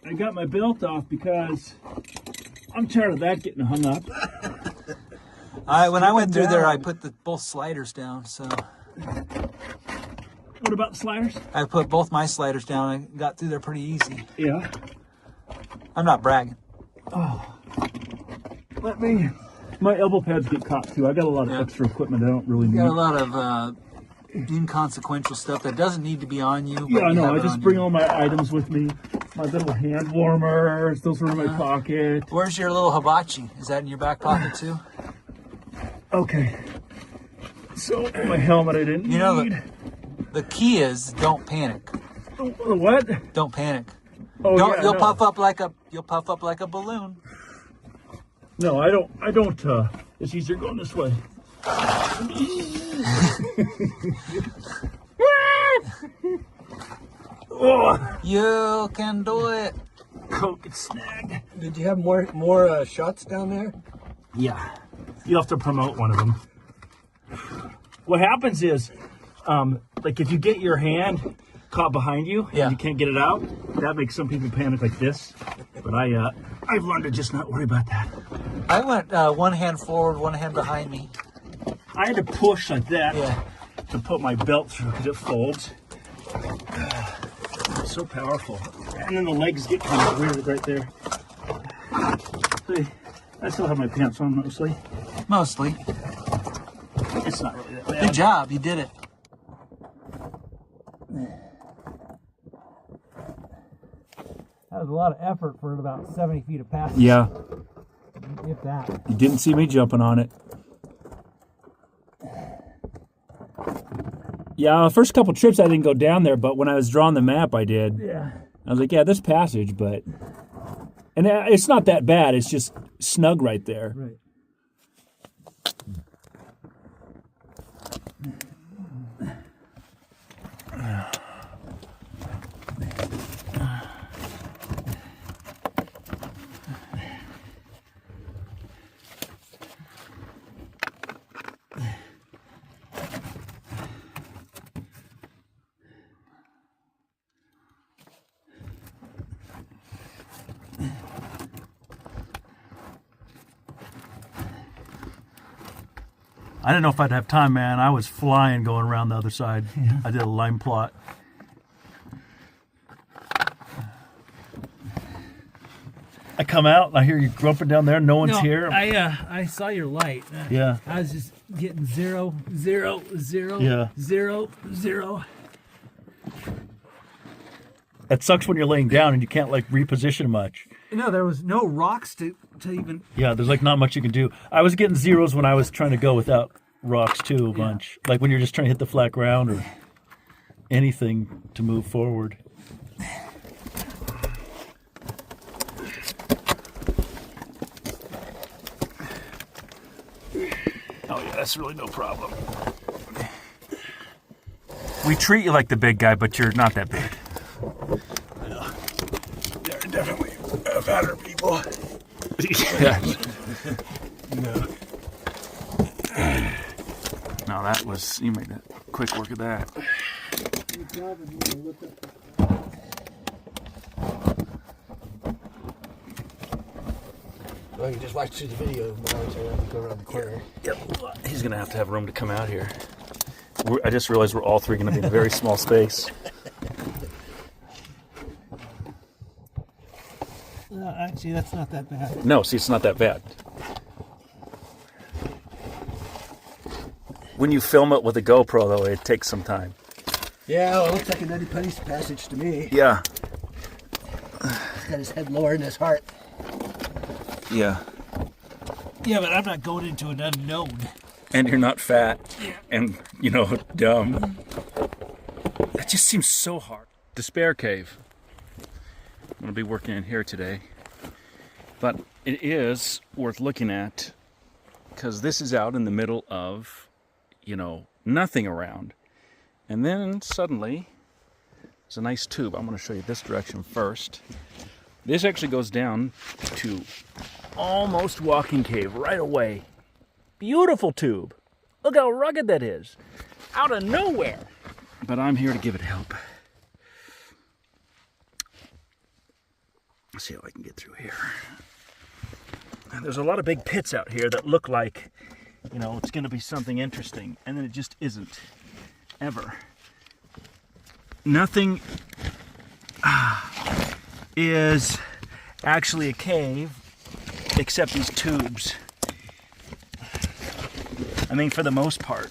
I got my belt off because I'm tired of that getting hung up. When I went through there, I put both sliders down. So. What about the sliders? I put both my sliders down. I got through there pretty easy. Yeah. I'm not bragging. Oh. My elbow pads get caught too. I got a lot of extra equipment I don't really need. You got a lot of inconsequential stuff that doesn't need to be on you. Yeah, I know. I just bring all my items with me. My little hand warmers, those are in my pocket. Where's your little hibachi? Is that in your back pocket too? Okay. So my helmet I didn't need. The key is don't panic. What? Don't panic. Oh, You'll puff up like a balloon. No, I don't. It's easier going this way. You can do it. Coke gets snagged. Did you have more shots down there? Yeah. You have to promote one of them. What happens is, like if you get your hand caught behind you and you can't get it out, that makes some people panic like this. But I've learned to just not worry about that. I went one hand forward, one hand behind me. I had to push like that to put my belt through because it folds. It's so powerful. And then the legs get kind of weird right there. See, I still have my pants on mostly. Mostly. It's not really that bad. Good job, you did it. That was a lot of effort for about 70 feet of passage. Yeah. If that. You didn't see me jumping on it. Yeah, the first couple trips I didn't go down there, but when I was drawing the map, I did. Yeah. I was like, yeah, this passage, but... And it's not that bad. It's just snug right there. Right. I didn't know if I'd have time, man. I was flying going around the other side. Yeah. I did a line plot. I come out and I hear you groping down there. No one's here. I saw your light. Yeah. I was just getting 0, 0, 0, Yeah. 0, 0. It sucks when you're laying down and you can't like reposition much. No, there was no rocks to even. Yeah, there's like not much you can do. I was getting zeros when I was trying to go without rocks too, a bunch. Like when you're just trying to hit the flat ground or anything to move forward. Oh yeah, that's really no problem. We treat you like the big guy, but you're not that big. I know. There are definitely fatter people. Yeah. No. No, that was, you made a quick work of that. Well, you just watch through the video, but I have to go around the corner. Yep. He's going to have room to come out here. I just realized we're all three going to be in a very small space. Actually, that's not that bad. No, see, it's not that bad. When you film it with a GoPro, though, it takes some time. Yeah, well, it looks like an Eddie Penny's passage to me. Yeah. He's got his head lower than his heart. Yeah. Yeah, but I'm not going into an unknown. And you're not fat and, dumb. That just seems so hard. Despair Cave. I'm going to be working in here today. But it is worth looking at because this is out in the middle of, nothing around. And then suddenly, there's a nice tube. I'm going to show you this direction first. This actually goes down to almost walking cave right away. Beautiful tube. Look how rugged that is. Out of nowhere. But I'm here to give it help. Let's see how I can get through here. There's a lot of big pits out here that look like, you know, it's going to be something interesting, and then it just isn't, ever. Nothing is actually a cave except these tubes. I mean, for the most part,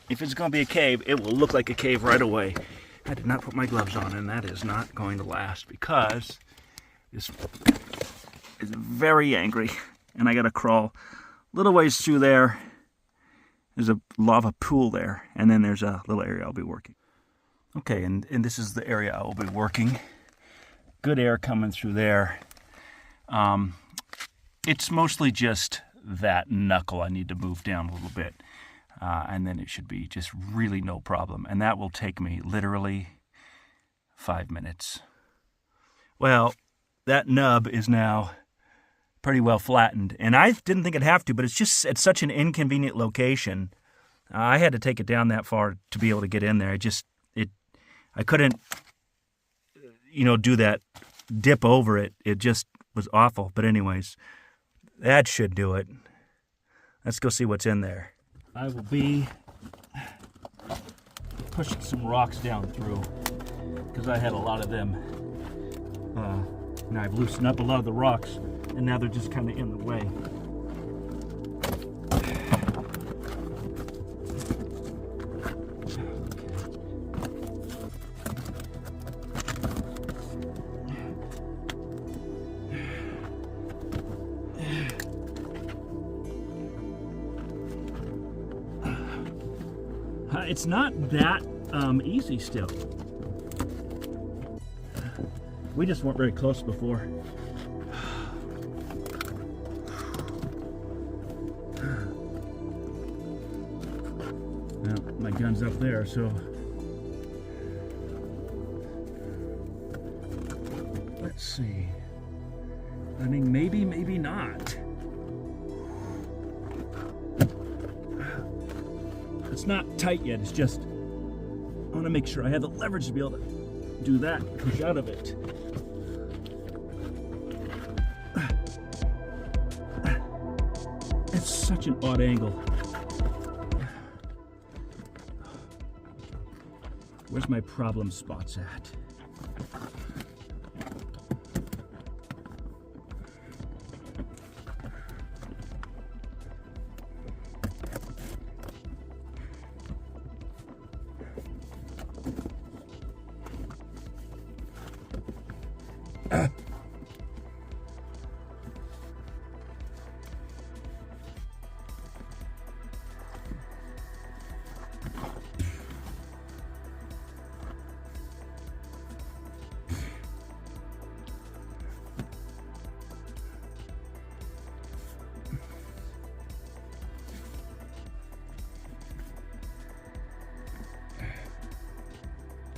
if it's going to be a cave, it will look like a cave right away. I did not put my gloves on, and that is not going to last because this is very angry, and I got to crawl a little ways through there. There's a lava pool there, and then there's a little area I'll be working. Okay, and this is the area I will be working. Good air coming through there. It's mostly just that knuckle I need to move down a little bit. And then it should be just really no problem. And that will take me literally 5 minutes. Well, that nub is now pretty well flattened. And I didn't think it'd have to, but it's just at such an inconvenient location. I had to take it down that far to be able to get in there. I couldn't, you know, do that dip over it. It just was awful. But anyways, that should do it. Let's go see what's in there. I will be pushing some rocks down through because I had a lot of them. And I've loosened up a lot of the rocks, and now they're just kind of in the way. It's not that easy still. We just weren't very close before. Well, my gun's up there, so let's see. I mean, maybe not. It's not tight yet, it's just, I want to make sure I have the leverage to be able to do that, push out of it. It's such an odd angle. Where's my problem spots at?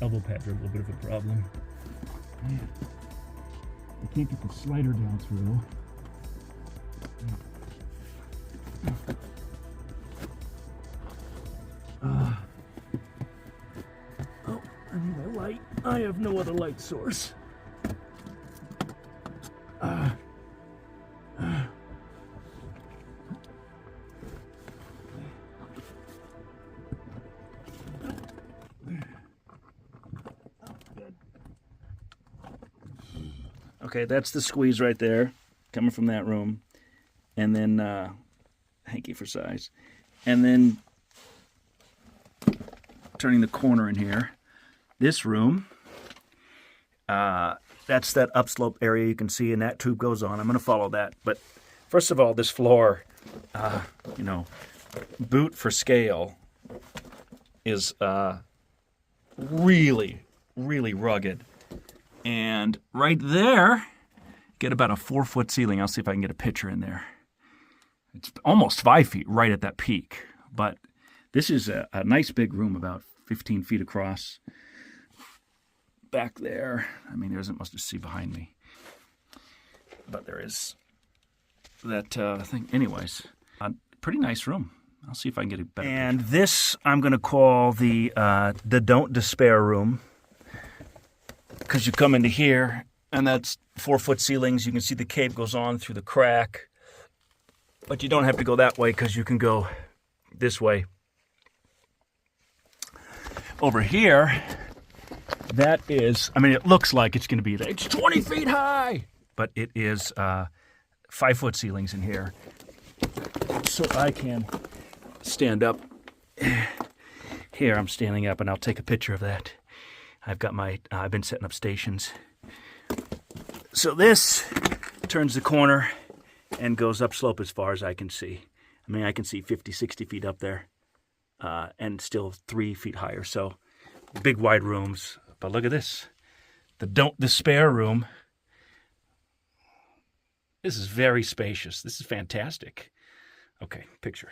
Elbow pads are a little bit of a problem. I can't get the slider down through. Oh, I need a light. I have no other light source. Okay, that's the squeeze right there, coming from that room. And then, hanky for size. And then, turning the corner in here. This room, that's that upslope area you can see, and that tube goes on. I'm going to follow that. But first of all, this floor, you know, boot for scale is really, really rugged. And right there, get about a 4-foot ceiling. I'll see if I can get a picture in there. It's almost 5 feet right at that peak. But this is a nice big room, about 15 feet across. Back there, I mean, there isn't much to see behind me. But there is that thing. Anyways, pretty nice room. I'll see if I can get a better picture. And this I'm going to call the Don't Despair room. Because you come into here, And that's 4-foot ceilings. You can see the cave goes on through the crack. But you don't have to go that way because you can go this way. Over here, that is, I mean, it looks like it's going to be, it's 20 feet high. But it is 5-foot ceilings in here. So I can stand up. Here I'm standing up and I'll take a picture of that. I've got my, I've been setting up stations. So this turns the corner and goes upslope as far as I can see. I mean, I can see 50, 60 feet up there and still 3 feet higher. So big wide rooms. But look at this. The spare room. This is very spacious. This is fantastic. Okay, picture.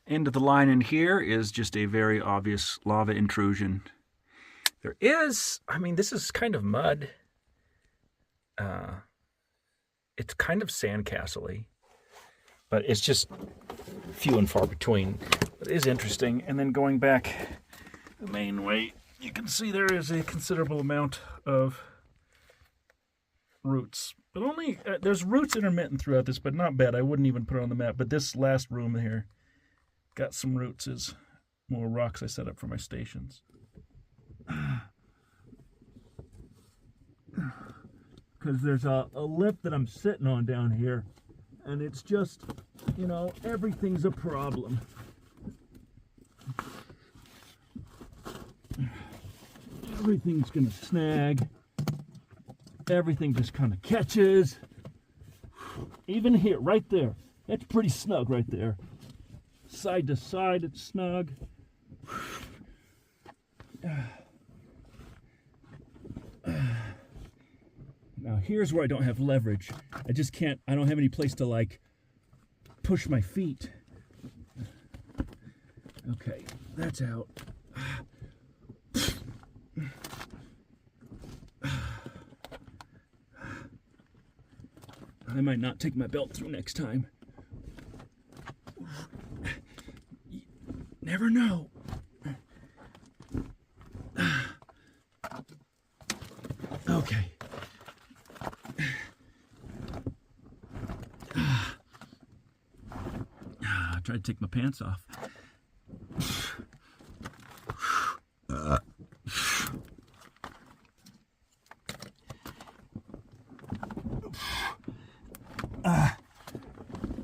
End of the line in here is just a very obvious lava intrusion. There is, I mean, this is kind of mud. It's kind of sandcastle-y, but it's just few and far between. It is interesting. And then going back the main way, you can see there is a considerable amount of roots. But only, there's roots intermittent throughout this, but not bad. I wouldn't even put it on the map. But this last room here got some roots, is more rocks I set up for my stations. Because there's a lip that I'm sitting on down here, and it's just, you know, everything's a problem. Everything's gonna snag. Everything just kind of catches. Even here, right there, that's pretty snug right there. Side to side, it's snug. Now here's where I don't have leverage. I just can't, I don't have any place to like push my feet. Okay, that's out. I might not take my belt through next time. You never know. Okay. I tried to take my pants off.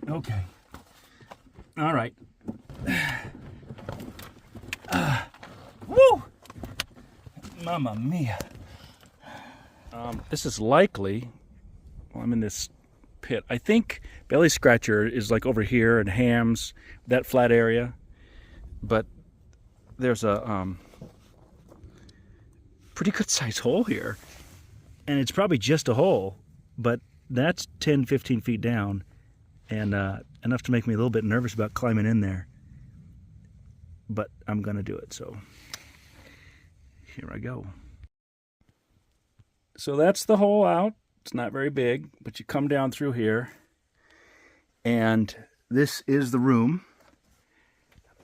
Okay. All right. Woo! Mamma mia. This is likely, well, I'm in this pit. I think belly scratcher is like over here and hams, that flat area. But there's a pretty good size hole here. And it's probably just a hole, but that's 10, 15 feet down. And enough to make me a little bit nervous about climbing in there. But I'm going to do it, so here I go. So that's the hole out. It's not very big, but you come down through here. And this is the room.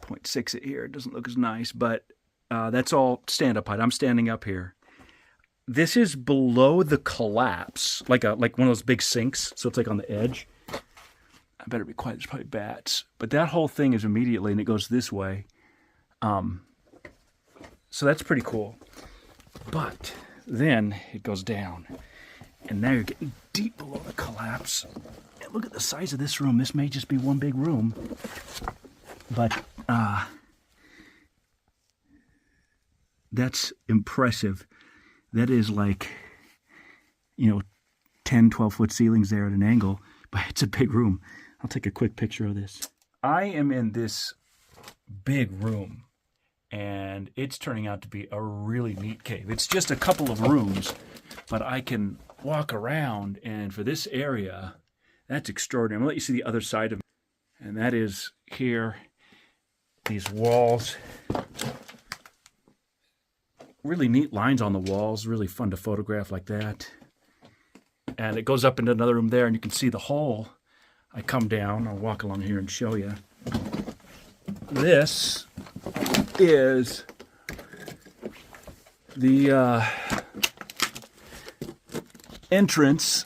0.6 it here. It doesn't look as nice, but that's all stand-up height. I'm standing up here. This is below the collapse, like one of those big sinks, so it's like on the edge. I better be quiet, there's probably bats. But that whole thing is immediately, and it goes this way. So that's pretty cool. But then it goes down. And now you're getting deep below the collapse. And look at the size of this room. This may just be one big room. But that's impressive. That is like, 10, 12-foot ceilings there at an angle. But it's a big room. I'll take a quick picture of this. I am in this big room, and it's turning out to be a really neat cave. It's just a couple of rooms, but I can walk around, and for this area, that's extraordinary. I'm going to let you see the other side of it. And that is here, these walls. Really neat lines on the walls, really fun to photograph like that. And it goes up into another room there, and you can see the hole. I come down, I'll walk along here and show you. This is the entrance.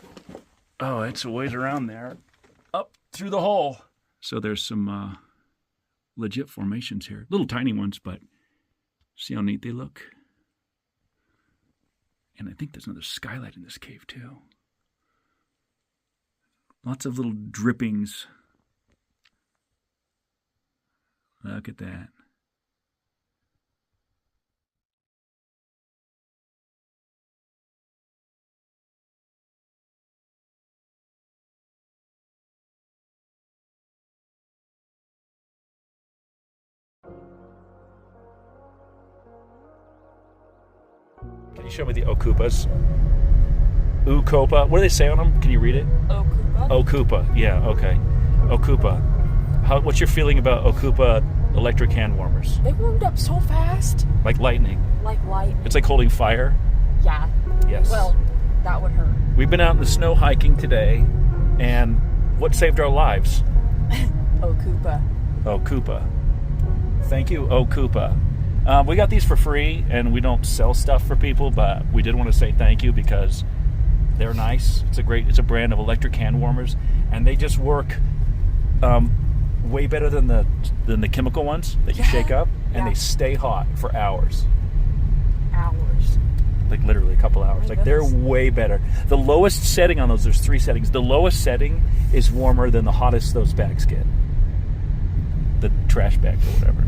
Oh, it's a ways around there. Up through the hole. So there's some legit formations here. Little tiny ones, but see how neat they look? And I think there's another skylight in this cave too. Lots of little drippings. Look at that. Can you show me the Okupas? Ukopa. What do they say on them? Can you read it? Okupa. Okupa. Yeah, okay. Okupa. What's your feeling about Okupa electric hand warmers? They warmed up so fast. Like lightning. Like light. It's like holding fire. Yeah. Yes. Well, that would hurt. We've been out in the snow hiking today, and what saved our lives? Okupa. Okupa. Thank you, Okupa. We got these for free, and we don't sell stuff for people, but we did want to say thank you because they're nice. It's a brand of electric hand warmers, and they just work way better than the chemical ones that you shake up, and they stay hot for hours. Hours. Like literally a couple hours. My Like they're goodness. way better. The lowest setting on those, there's 3 settings. The lowest setting is warmer than the hottest those bags get. The trash bags or whatever.